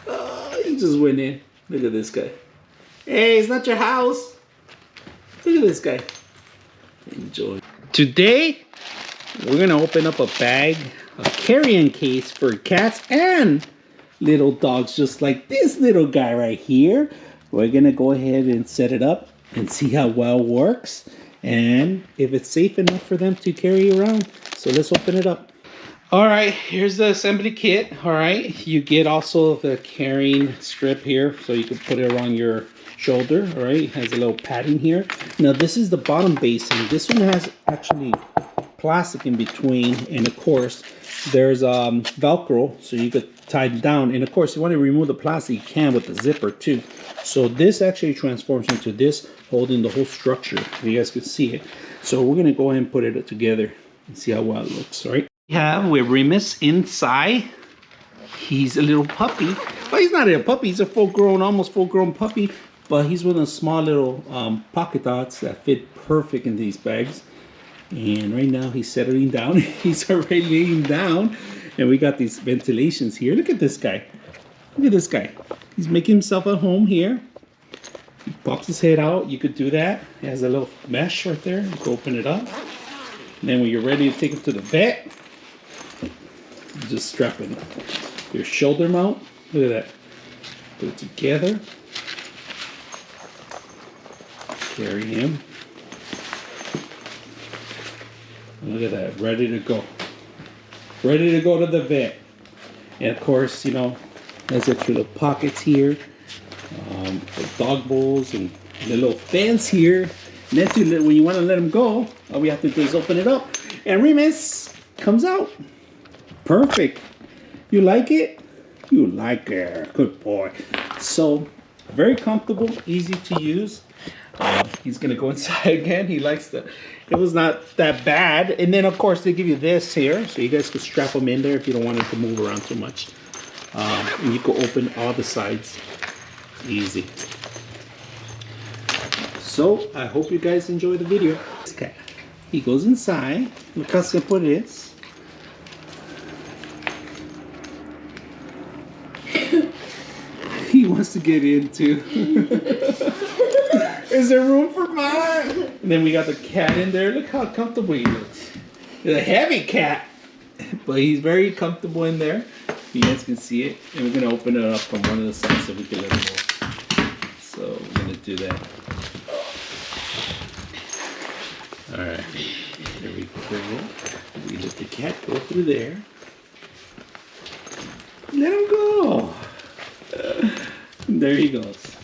Oh, he just went in. Look at this guy. Hey, it's not your house. Look at this guy. Enjoy. Today, we're gonna open up a bag, a carrying case for cats and little dogs, just like this little guy right here. We're gonna go ahead and set it up and see how well it works and if it's safe enough for them to carry around. So let's open it up. All right, here's the assembly kit. All right, you get also the carrying strip here so you can put it around your shoulder. All right, it has a little padding here. Now this is the bottom basing. This one has actually plastic in between, and of course there's Velcro so you could tie it down, and of course you want to remove the plastic, you can with the zipper too. So this actually transforms into this, holding the whole structure. You guys can see it. So we're gonna go ahead and put it together and see how well it looks. All right, we have with Remus inside. He's a little puppy, but he's not a puppy, he's a full-grown, almost full-grown puppy, but he's one of the small little pocket dots that fit perfect in these bags. And right now he's settling down. He's already laying down. And we got these ventilations here. Look at this guy. Look at this guy. He's making himself at home here. He pops his head out. You could do that. He has a little mesh right there. You can open it up. And then when you're ready to take him to the vet, you just strap in your shoulder mount. Look at that. Put it together. Carry him. Look at that, ready to go. Ready to go to the vet. And of course, you know, there's extra little pockets here. For dog bowls and the little fence here. And then when you want to let him go, all we have to do is open it up. And Remus comes out. Perfect. You like it? You like it. Good boy. So, very comfortable, easy to use. He's gonna go inside again. He likes the, it was not that bad. And then of course they give you this here, so you guys can strap them in there if you don't want it to move around too much. And you can open all the sides, easy. So I hope you guys enjoy the video. This cat, he goes inside. Look how simple it is. He wants to get in too. Is there room for mine? And then we got the cat in there. Look how comfortable he looks. He's a heavy cat, but he's very comfortable in there. You guys can see it. And we're gonna open it up from one of the sides so we can let him go. So we're gonna do that. All right, there we go. We let the cat go through there. Let him go. There he goes.